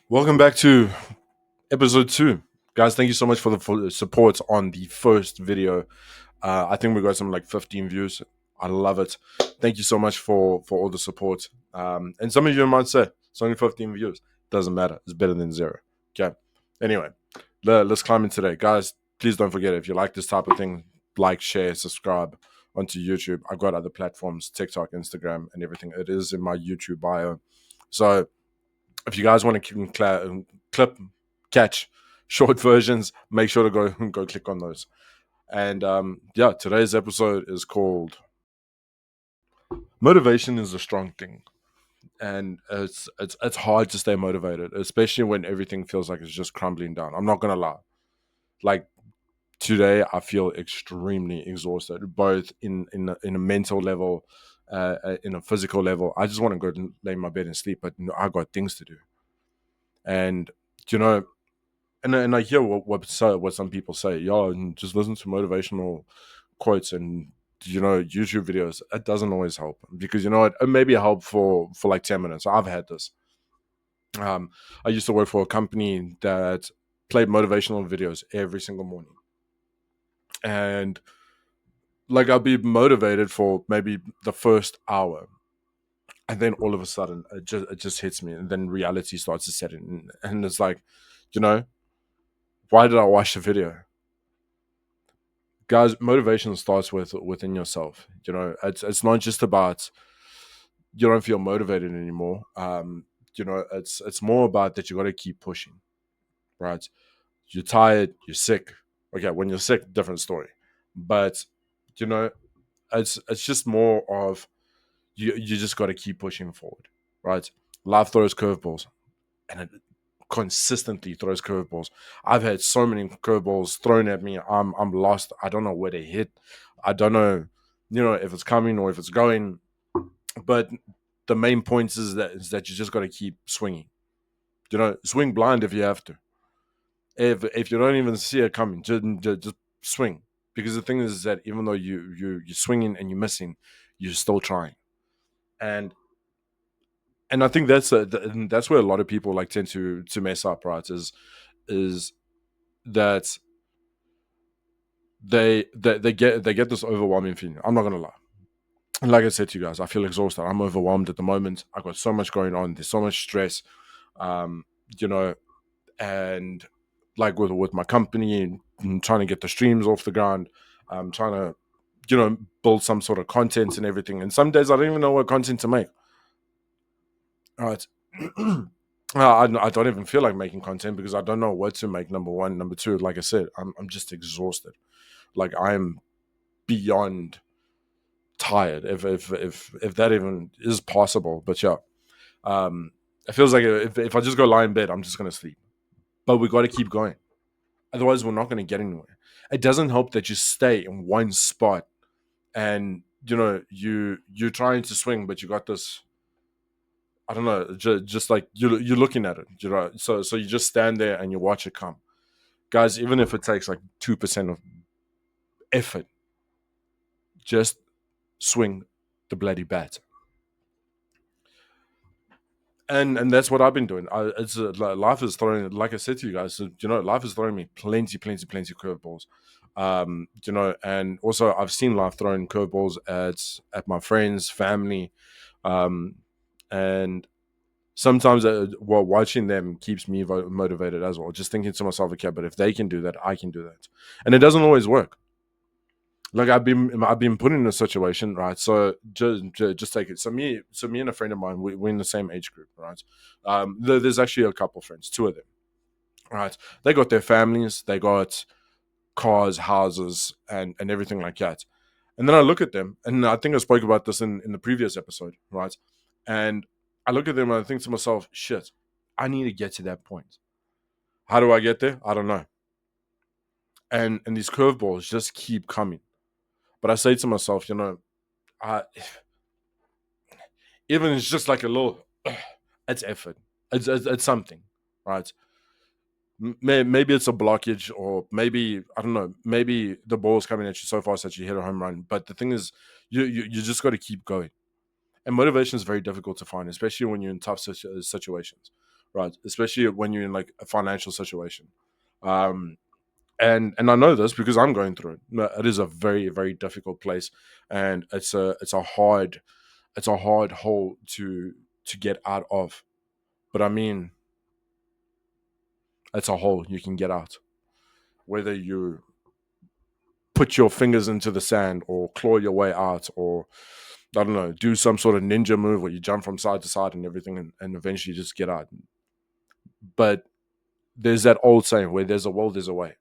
Welcome back to episode 2. Guys, thank you so much for the full support on the first video. I think we got some like 15 views. I love it. Thank you so much for all the support. And some of you might say it's only 15 views. Doesn't matter. It's better than zero. Okay. Anyway, let's climb in today. Guys, please don't forget if you like this type of thing, like, share, subscribe onto YouTube. I've got other platforms, TikTok, Instagram, and everything. It is in my YouTube bio. So if you guys want to clip, catch short versions, make sure to go click on those. And yeah, today's episode is called "Motivation is a Strong Thing," and it's hard to stay motivated, especially when everything feels like it's just crumbling down. I'm not gonna lie, like today I feel extremely exhausted, both in a mental level, in a physical level. I just want to go and lay in my bed and sleep, but I got things to do, and you know and I hear what some people say. Yeah, and just listen to motivational quotes and YouTube videos. It doesn't always help because it may be help for like 10 minutes. I've had this. I used to work for a company that played motivational videos every single morning, and like I'll be motivated for maybe the first hour, and then all of a sudden it just hits me, and then reality starts to set in, and it's like, you know, why did I watch the video? Guys, motivation starts within yourself. It's not just about you don't feel motivated anymore. It's more about that you got to keep pushing, right? You're tired, you're sick. Okay, when you're sick, different story. But you know, it's just more of you just got to keep pushing forward, right? Life throws curveballs, and it consistently throws curveballs. I've had so many curveballs thrown at me. I'm lost. I don't know where they hit. I don't know, if it's coming or if it's going. But the main point is that you just got to keep swinging. Swing blind if you have to. If you don't even see it coming, just swing. Because the thing is that even though you're swinging and you're missing, you're still trying. And I think that's where a lot of people like tend to mess up, right? Is that they get this overwhelming feeling. I'm not gonna lie. Like I said to you guys, I feel exhausted. I'm overwhelmed at the moment. I got so much going on. There's so much stress. Um, you know, and like with my company and trying to get the streams off the ground, trying to build some sort of content and everything. And some days I don't even know what content to make. All right. I don't even feel like making content because I don't know what to make. Number one, number two, like I said, I'm just exhausted. Like I'm beyond tired, if that even is possible. But yeah, it feels like if I just go lie in bed, I'm just gonna sleep. But we got to keep going, otherwise we're not gonna get anywhere. It doesn't help that you stay in one spot and you're trying to swing, but you got this. I don't know, just like you're looking at it, so you just stand there and you watch it come. Guys, even if it takes like 2% of effort, just swing the bloody bat. And that's what I've been doing. Life is throwing, like I said to you guys, life is throwing me plenty curveballs. And also I've seen life throwing curveballs at my friends, family, um, and sometimes watching them keeps me motivated as well. Just thinking to myself, okay, but if they can do that, I can do that, and it doesn't always work. Like I've been put in a situation, right? So just take it. So me and a friend of mine, we're in the same age group, right? There's actually a couple of friends, two of them, right? They got their families, they got cars, houses, and everything like that. And then I look at them, and I think I spoke about this in the previous episode, right? And I look at them and I think to myself, shit, I need to get to that point. How do I get there? I don't know. And these curveballs just keep coming. But I say to myself, I even it's just like a little, it's effort. It's something, right? Maybe it's a blockage, or maybe I don't know. Maybe the ball's coming at you so fast that you hit a home run. But the thing is, you just got to keep going. And motivation is very difficult to find, especially when you're in tough situations, right? Especially when you're in like a financial situation. Um, and I know this because I'm going through it. It is a very very difficult place, and it's a hard hole to get out of. But I mean, it's a hole you can get out, whether you put your fingers into the sand or claw your way out, or I don't know, do some sort of ninja move where you jump from side to side and everything, and eventually just get out. But there's that old saying, where there's a will, there's a way.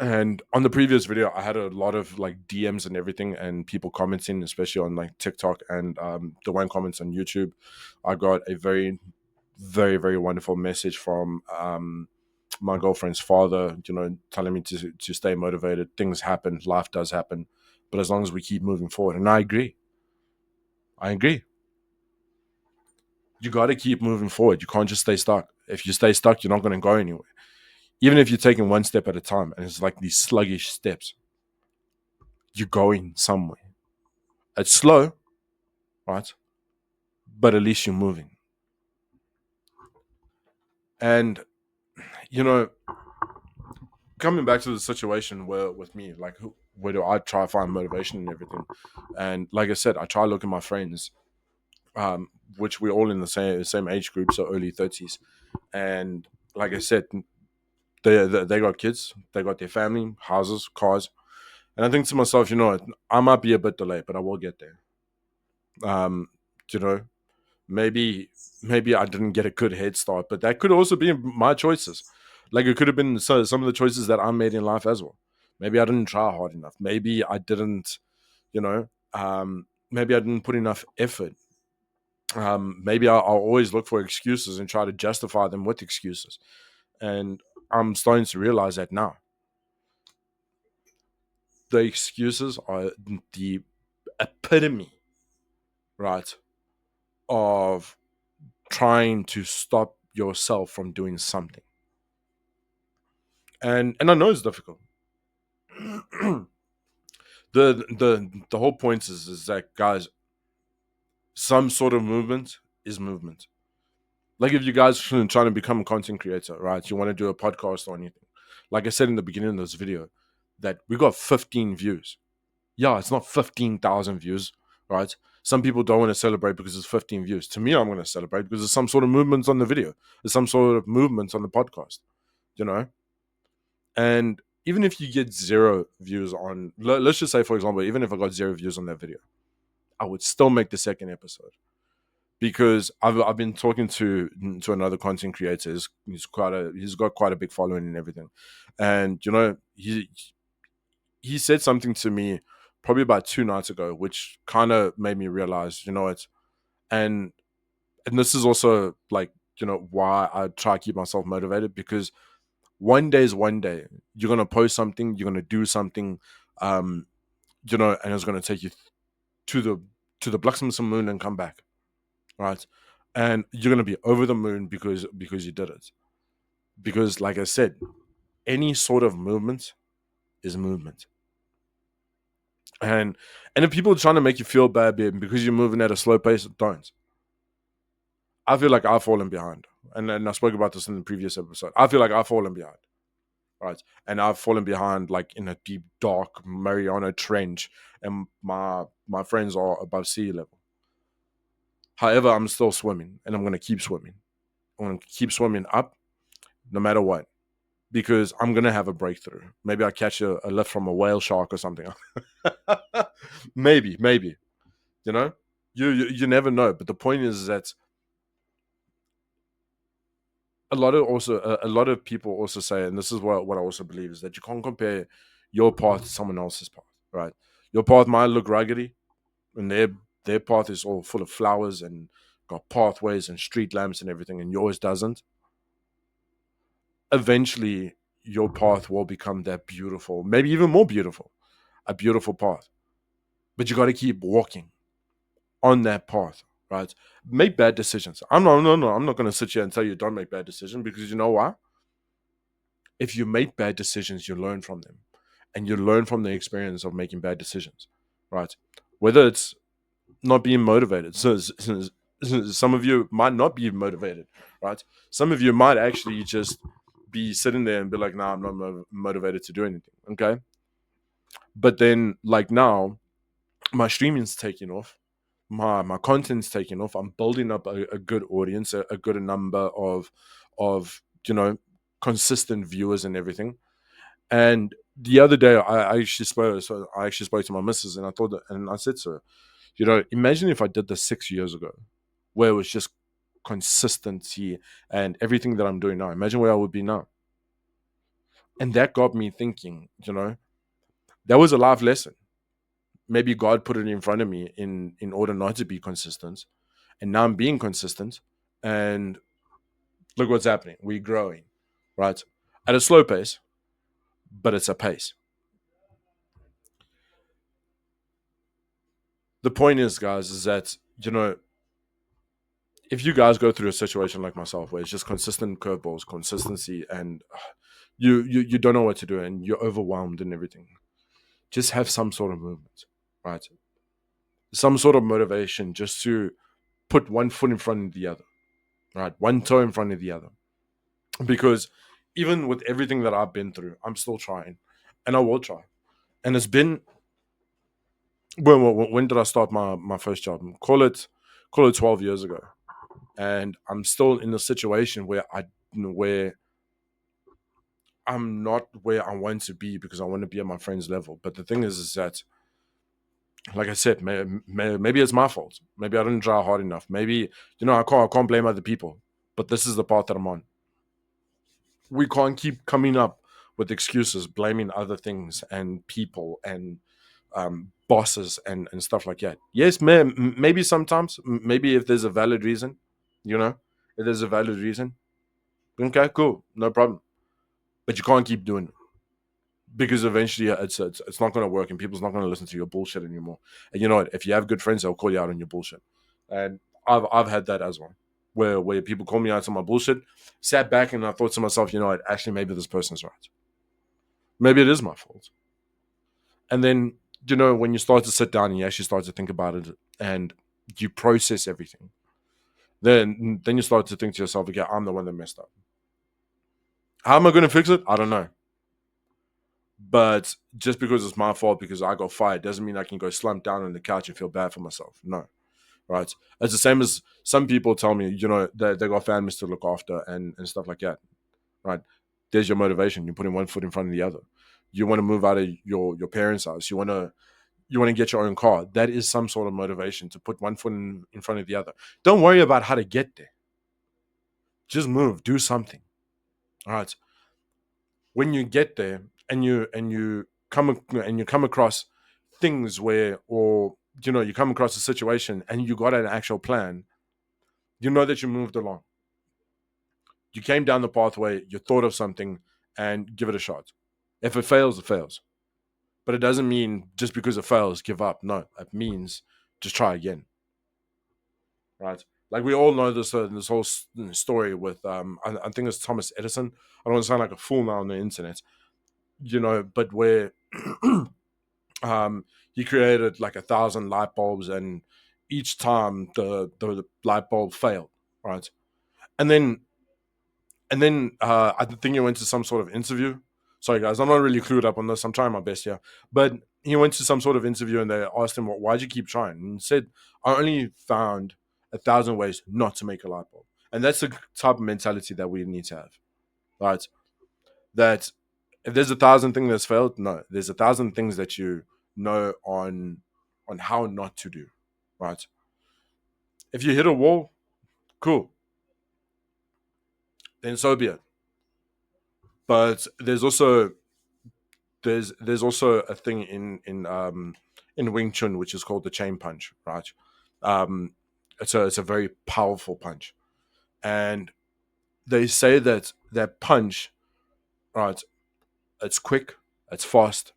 And on the previous video, I had a lot of like DMs and everything, and people commenting, especially on like TikTok and the one comments on YouTube. I got a very, very, very wonderful message from my girlfriend's father, telling me to stay motivated. Things happen, life does happen, but as long as we keep moving forward, and I agree. I agree. You got to keep moving forward. You can't just stay stuck. If you stay stuck, you're not going to go anywhere. Even if you're taking one step at a time, and it's like these sluggish steps, you're going somewhere. It's slow, right? But at least you're moving. And you know, coming back to the situation where with me, like, where do I try to find motivation and everything? And like I said, I try to look at my friends, which we're all in the same age group, so early 30s. And like I said, they got kids, they got their family, houses, cars, and I think to myself, I might be a bit delayed, but I will get there. Um, you know, maybe I didn't get a good head start, but that could also be my choices. Like, it could have been some of the choices that I made in life as well. Maybe I didn't try hard enough. Maybe I didn't, you know, maybe I didn't put enough effort. Maybe I'll always look for excuses and try to justify them with excuses. And I'm starting to realize that now. The excuses are the epitome, right, of trying to stop yourself from doing something. And I know it's difficult. The whole point is that, guys, some sort of movement is movement. Like, if you guys are trying to become a content creator, right? You want to do a podcast or anything. Like I said in the beginning of this video, that we got 15 views. Yeah, it's not 15,000 views, right? Some people don't want to celebrate because it's 15 views. To me, I'm going to celebrate because there's some sort of movement on the video. There's some sort of movement on the podcast, you know? And even if you get 0 views on, let's just say, for example, even if I got 0 views on that video, I would still make the second episode, because I've been talking to another content creator. He's got quite a big following and everything, and he said something to me probably about 2 nights ago, which kind of made me realize, and this is also like, why I try to keep myself motivated, because one day is one day. You're gonna post something, you're gonna do something, um, and it's gonna take you to the Blacksmith Moon and come back, right? And you're gonna be over the moon because you did it. Because, like I said, any sort of movement is movement. And if people are trying to make you feel bad because you're moving at a slow pace, don't. I feel like I've fallen behind, and I spoke about this in the previous episode. I feel like I've fallen behind, right? And I've fallen behind like in a deep, dark Mariana Trench, and my friends are above sea level. However, I'm still swimming, and I'm going to keep swimming. I'm going to keep swimming up, no matter what, because I'm going to have a breakthrough. Maybe I catch a lift from a whale shark or something. maybe, you know, you never know. But the point is that a lot of people also say, and this is what I also believe, is that you can't compare your path to someone else's path, right? Your path might look ruggedy, and their path is all full of flowers and got pathways and street lamps and everything, and yours doesn't. Eventually, your path will become that beautiful, maybe even more beautiful, a beautiful path. But you got to keep walking on that path, right? Make bad decisions. I'm not going to sit here and tell you don't make bad decisions, because you know why? If you make bad decisions, you learn from them, and you learn from the experience of making bad decisions, right? Whether it's not being motivated. So Some of you might not be motivated, right? Some of you might actually just be sitting there and be like, "Nah, I'm not motivated to do anything." Okay, but then like now, my streaming's taking off, my content's taking off. I'm building up a good audience, a good number of consistent viewers and everything. And the other day, I actually spoke to my missus, and I said to her, imagine if I did this 6 years ago, where it was just consistency and everything that I'm doing now. Imagine where I would be now. And that got me thinking, that was a life lesson. Maybe God put it in front of me in order not to be consistent. And now I'm being consistent. And look what's happening. We're growing, right? At a slow pace, but it's a pace. The point is, guys, is that, if you guys go through a situation like myself where it's just consistent curveballs, consistency, and you don't know what to do and you're overwhelmed and everything, just have some sort of movement, right? Some sort of motivation just to put one foot in front of the other, right? One toe in front of the other. Because even with everything that I've been through, I'm still trying, and I will try. And it's been when did I start my first job? Call it 12 years ago, and I'm still in a situation where I'm not where I want to be because I want to be at my friend's level. But the thing is that, like I said, maybe it's my fault. Maybe I didn't try hard enough. Maybe I can't blame other people. But this is the path that I'm on. We can't keep coming up with excuses, blaming other things and people and bosses and stuff like that. Yes, maybe sometimes, maybe if there's a valid reason, if there's a valid reason, okay, cool, no problem. But you can't keep doing it because eventually it's not going to work and people's not going to listen to your bullshit anymore. And you know what? If you have good friends, they'll call you out on your bullshit. And I've had that as well, where people call me out on my bullshit. Sat back and I thought to myself, you know what? Actually, maybe this person's right. Maybe it is my fault. And then when you start to sit down and you actually start to think about it and you process everything, then you start to think to yourself, okay, I'm the one that messed up. How am I going to fix it? I don't know. But just because it's my fault because I got fired doesn't mean I can go slump down on the couch and feel bad for myself. No, right? It's the same as some people tell me, they got families to look after and stuff like that, right? There's your motivation. You're putting one foot in front of the other. You want to move out of your parents' house. You want to get your own car. That is some sort of motivation to put one foot in front of the other. Don't worry about how to get there. Just move. Do something. All right. When you get there and you come across things where, or you come across a situation and you got an actual plan, you know that you moved along. You came down the pathway, you thought of something, and give it a shot. If it fails, it fails. But it doesn't mean just because it fails, give up. No, it means just try again. Right? Like we all know this whole story with I think it's Thomas Edison. I don't want to sound like a fool now on the internet, but where he created like 1,000 light bulbs, and each time the light bulb failed, right? And then I think he went to some sort of interview. Sorry guys, I'm not really clued up on this. I'm trying my best here, but he went to some sort of interview and they asked him, "Why'd you keep trying?" And he said, "I only found 1,000 ways not to make a light bulb." And that's the type of mentality that we need to have, right? That if there's 1,000 things that's failed, no, there's 1,000 things that you know on how not to do, right? If you hit a wall, cool, then so be it. But there's also a thing in Wing Chun which is called the chain punch, right? Um, it's a very powerful punch, and they say that that punch, right? It's quick, it's fast,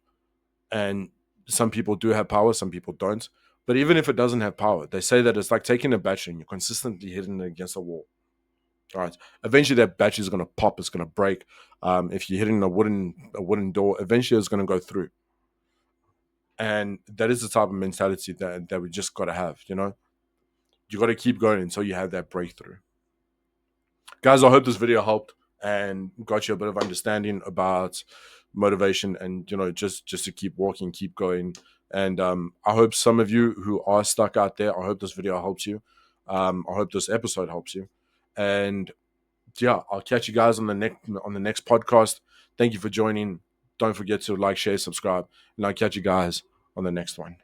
and some people do have power, some people don't. But even if it doesn't have power, they say that it's like taking a battery and you're consistently hitting it against a wall. All right. Eventually, that battery is going to pop. It's going to break. If you're hitting a wooden door, eventually it's going to go through. And that is the type of mentality that we just got to have. you got to keep going until you have that breakthrough. Guys, I hope this video helped and got you a bit of understanding about motivation and, just to keep walking, keep going. And I hope some of you who are stuck out there, I hope this video helps you. I hope this episode helps you. And yeah, I'll catch you guys on the next podcast. Thank you for joining. Don't forget to like, share, subscribe, and I'll catch you guys on the next one.